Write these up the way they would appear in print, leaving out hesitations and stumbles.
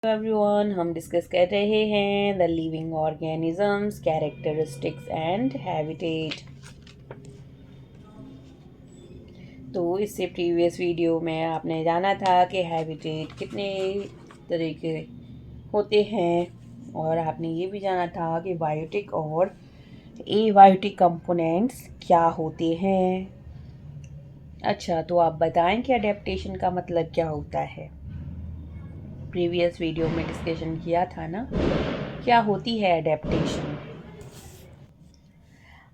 Everyone, हम discuss कर रहे हैं the living organisms characteristics and habitat. तो इससे प्रीवियस वीडियो में आपने जाना था कि हैबिटेट कितने तरीके होते हैं और आपने ये भी जाना था कि बायोटिक और एबायोटिक कंपोनेंट्स क्या होते हैं। अच्छा, तो आप बताएं कि अडेप्टेशन का मतलब क्या होता है। प्रीवियस वीडियो में डिस्कशन किया था ना, क्या होती है adaptation.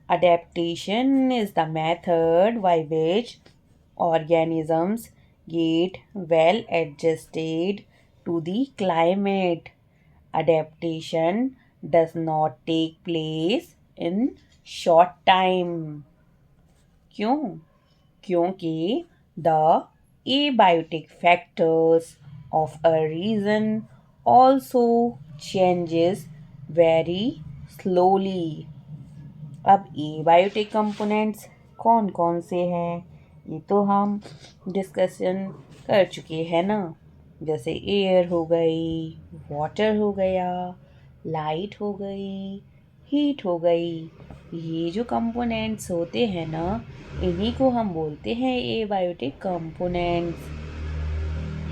Adaptation is the method by which organisms get well adjusted to the climate. Adaptation does not take place in short time. क्यों? क्योंकि the abiotic factors of a region also changes very slowly. अब abiotic components कौन कौन से हैं ये तो हम डिस्कशन कर चुके हैं ना। जैसे एयर हो गई, वाटर हो गया, लाइट हो गई, हीट हो गई। ये जो कंपोनेंट्स होते हैं ना, इन्हीं को हम बोलते हैं abiotic components.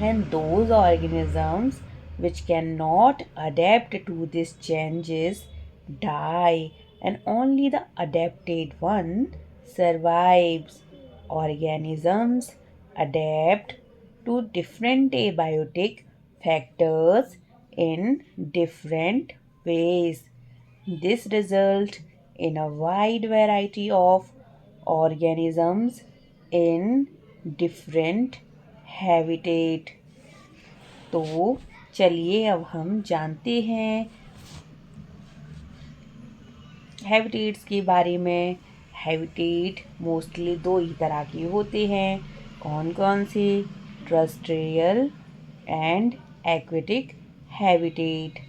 And those organisms which cannot adapt to these changes die, and only the adapted one survives. Organisms adapt to different abiotic factors in different ways. This results in a wide variety of organisms in different habitat. तो चलिए अब हम जानते हैं habitats के बारे में। Habitat mostly दो ही तरह के होते हैं। कौन कौन से? Terrestrial and aquatic habitat.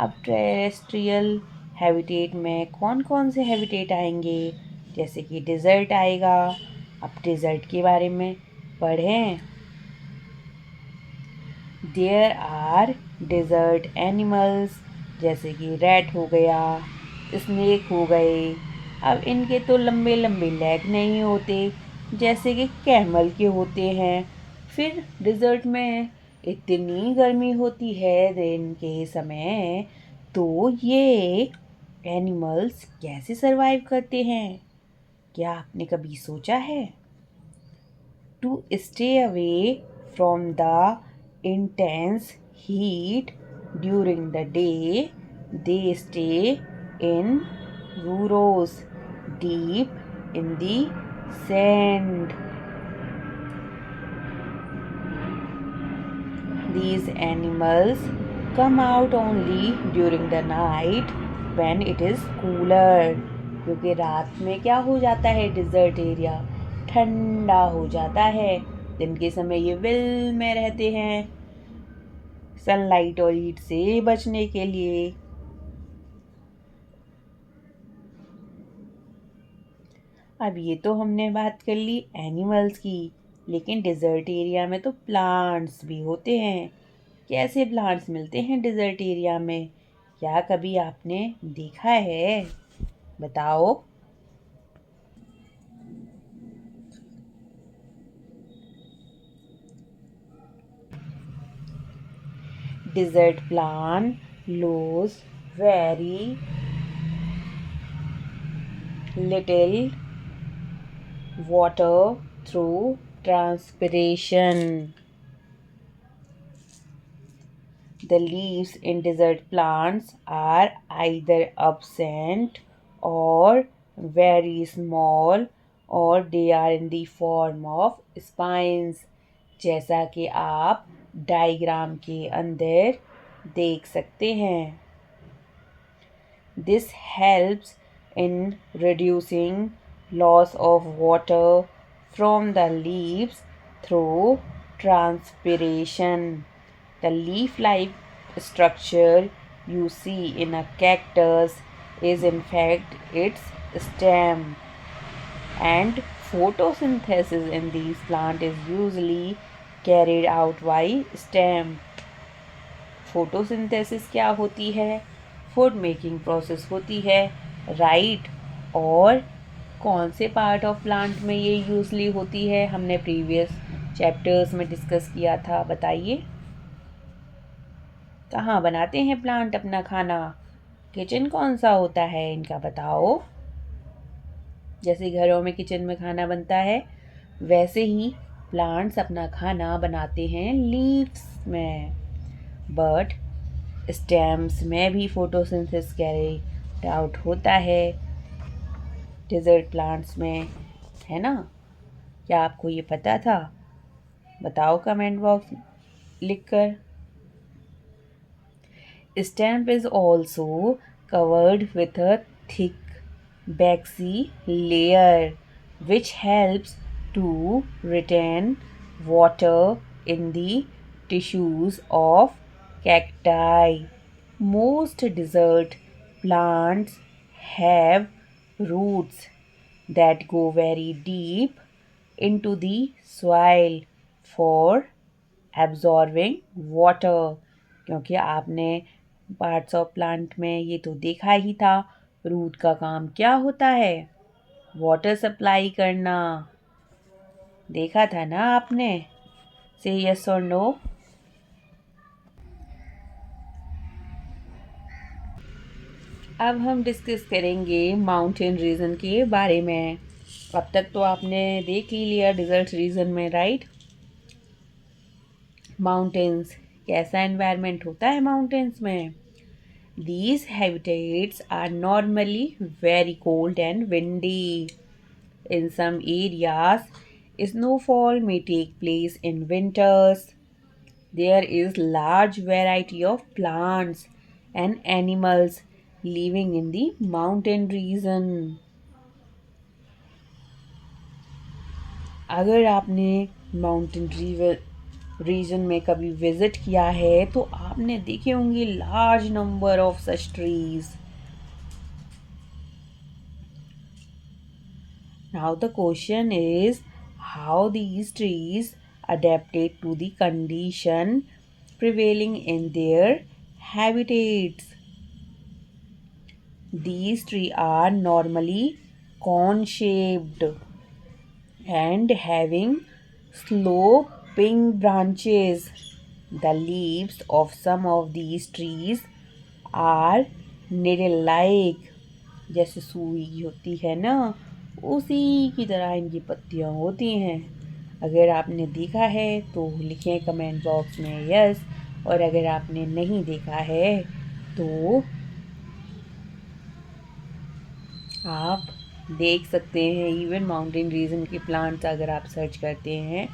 अब टेरेस्ट्रियल हैबिटेट में कौन कौन से हैबिटेट आएंगे? जैसे कि डिज़र्ट आएगा। अब डिज़र्ट के बारे में पढ़ें। देयर आर डिज़र्ट एनिमल्स, जैसे कि रैट हो गया, स्नेक हो गए। अब इनके तो लंबे लंबे लेग नहीं होते जैसे कि कैमल के होते हैं। फिर डिज़र्ट में इतनी गर्मी होती है दिन के समय, तो ये एनिमल्स कैसे सरवाइव करते हैं? क्या आपने कभी सोचा है? To stay away from the intense heat during the day, they stay in burrows deep in the sand. These animals come out only during the night when it is cooler. क्योंकि रात में क्या हो जाता है, डिज़र्ट एरिया ठंडा हो जाता है। दिन के समय ये विल में रहते हैं सनलाइट और हीट से बचने के लिए। अब ये तो हमने बात कर ली एनिमल्स की, लेकिन डिज़र्ट एरिया में तो प्लांट्स भी होते हैं। कैसे प्लांट्स मिलते हैं डिज़र्ट एरिया में? क्या कभी आपने देखा है? बताओ। Desert plant lose very little water through transpiration. The leaves in desert plants are either absent or very small, or they are in the form of spines, जैसा कि आप डायग्राम के अंदर देख सकते हैं। This helps in reducing loss of water from the leaves through transpiration. The leaf-like structure you see in a cactus is in fact its stem, and photosynthesis in these plants is usually carried out by stem. Photosynthesis क्या होती है, food making process होती है, right. और कौन से part of plant में ये यूजली होती है, हमने प्रीवियस चैप्टर्स में डिस्कस किया था, बताइए। कहाँ बनाते हैं प्लांट अपना खाना, किचन कौन सा होता है इनका, बताओ। जैसे घरों में किचन में खाना बनता है, वैसे ही प्लांट्स अपना खाना बनाते हैं लीव्स में। बट स्टेम्स में भी फोटोसिंथेसिस कैरी आउट होता है डेजर्ट प्लांट्स में, है ना। क्या आपको ये पता था, बताओ कमेंट बॉक्स लिखकर। Stem is also covered with a thick waxy layer which helps to retain water in the tissues of cacti. Most desert plants have roots that go very deep into the soil for absorbing water, क्योंकि आपने parts of plant में ये तो देखा ही था, root का काम क्या होता है, वाटर सप्लाई करना। देखा था ना आपने, से यस और नो। अब हम डिस्कस करेंगे माउंटेन रीजन के बारे में। अब तक तो आपने देख ही लिया डिजर्ट रीजन में, राइट। माउंटेन्स, कैसा एनवायरनमेंट होता है माउंटेन्स में। These habitats are normally very cold and windy. In some areas, snowfall may take place in winters. There is large variety of plants and animals living in the mountain region. अगर आपने mountain region में कभी visit किया है तो आपने देखे होंगे large number of such trees. Now the question is how these trees adapted to the condition prevailing in their habitats. These trees are normally cone shaped and having sloping branches. The leaves of some of these trees are needle like, जैसे सुई होती है ना, उसी की तरह इनकी पत्तियां होती हैं। अगर आपने देखा है तो लिखें कमेंट बॉक्स में यस, और अगर आपने नहीं देखा है तो आप देख सकते हैं। इवन माउंटेन रीजन के प्लांट्स अगर आप सर्च करते हैं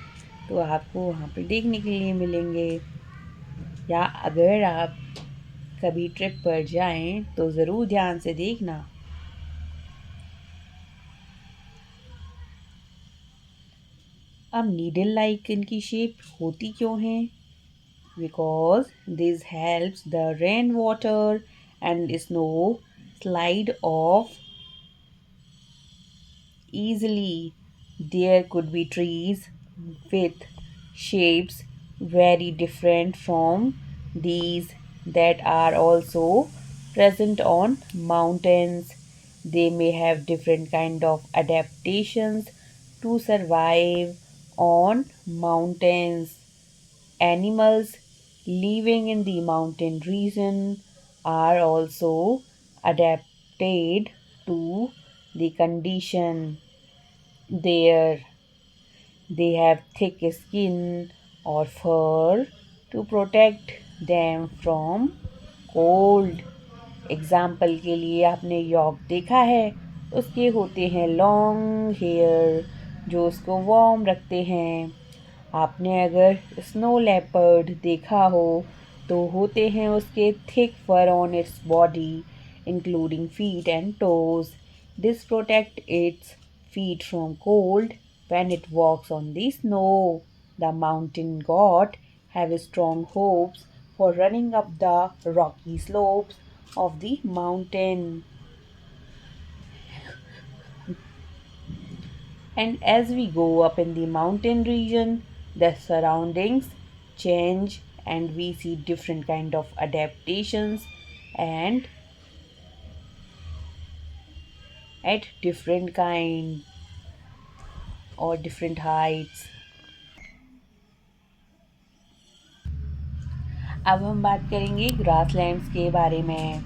तो आपको वहाँ पे देखने के लिए मिलेंगे। या अगर आप कभी ट्रिप पर जाएं तो ज़रूर ध्यान से देखना। अब नीडल लाइक इनकी शेप होती क्यों है, because this helps the rain water and snow slide of easily. There could be trees with shapes very different from these that are also present on mountains. They may have different kind of adaptations to survive on mountains. Animals living in the mountain region are also adapted to the condition there. They have thick skin or fur to protect them from cold. Example के लिए आपने York देखा है, उसके होते हैं long hair जो उसको वार्म रखते हैं। आपने अगर स्नो लेपर्ड देखा हो तो होते हैं उसके thick fur on its body including feet and toes. This protect its feet from cold when it walks on the snow. The mountain goat have strong hopes for running up the rocky slopes of the mountain. And as we go up in the mountain region, the surroundings change and we see different kind of adaptations and at different kind or different heights. अब हम बात करेंगे grasslands के बारे में।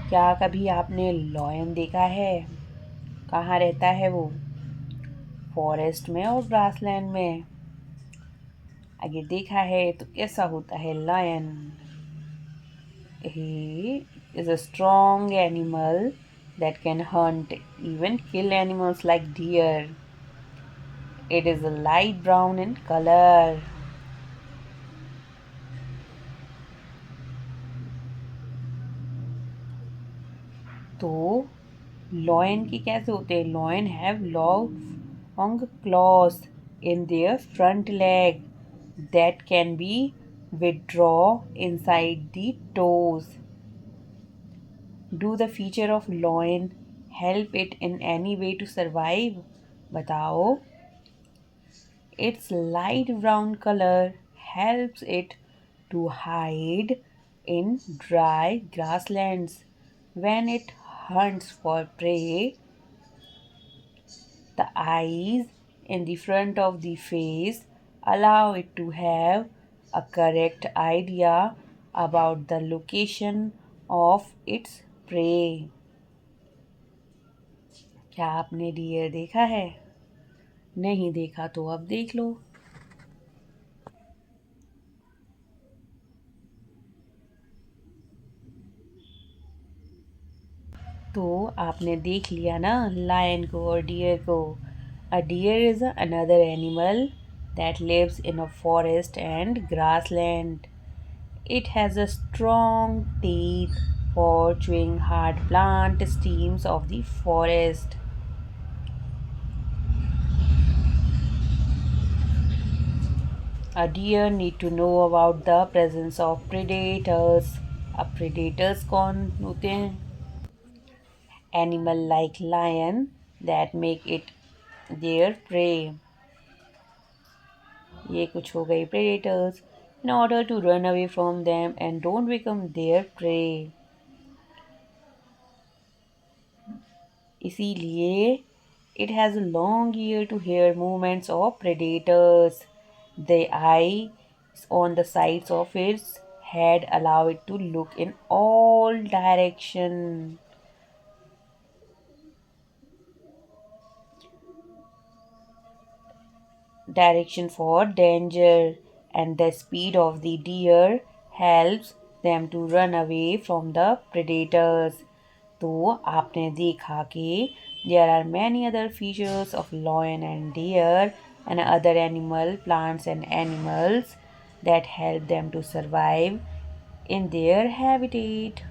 क्या कभी आपने लॉयन देखा है? कहाँ रहता है वो? फॉरेस्ट में और ग्रासलैंड में। अगर देखा है तो कैसा होता है lion? He is a strong animal that can hunt, even kill animals like deer. It is a light brown in color. तो लॉयन के कैसे होते हैं? Lion have long claws in their front leg that can be withdraw inside the toes. Do the feature of lion help it in any way to survive? बताओ। Its light brown color helps it to hide in dry grasslands. When it hunts for prey, the eyes in the front of the face allow it to have a correct idea about the location of its prey. क्या आपने dear देखा है? नहीं देखा तो अब देख लो। तो आपने देख लिया ना लायन को और डियर को। A deer is another animal that lives in a forest and grassland. It has a strong teeth for chewing hard plant stems of the forest. A deer need to know about the presence of predators. अब predators कौन होते हैं? Animal like lion that make it their prey. ये कुछ हो गई predators. In order to run away from them and don't become their prey. इसीलिए it has a long ear to hear movements of predators. The eyes on the sides of its head allow it to look in all directions. Direction for danger, and the speed of the deer helps them to run away from the predators. तो आपने देखा कि there are many other features of lion and deer and other animal, plants and animals that help them to survive in their habitat.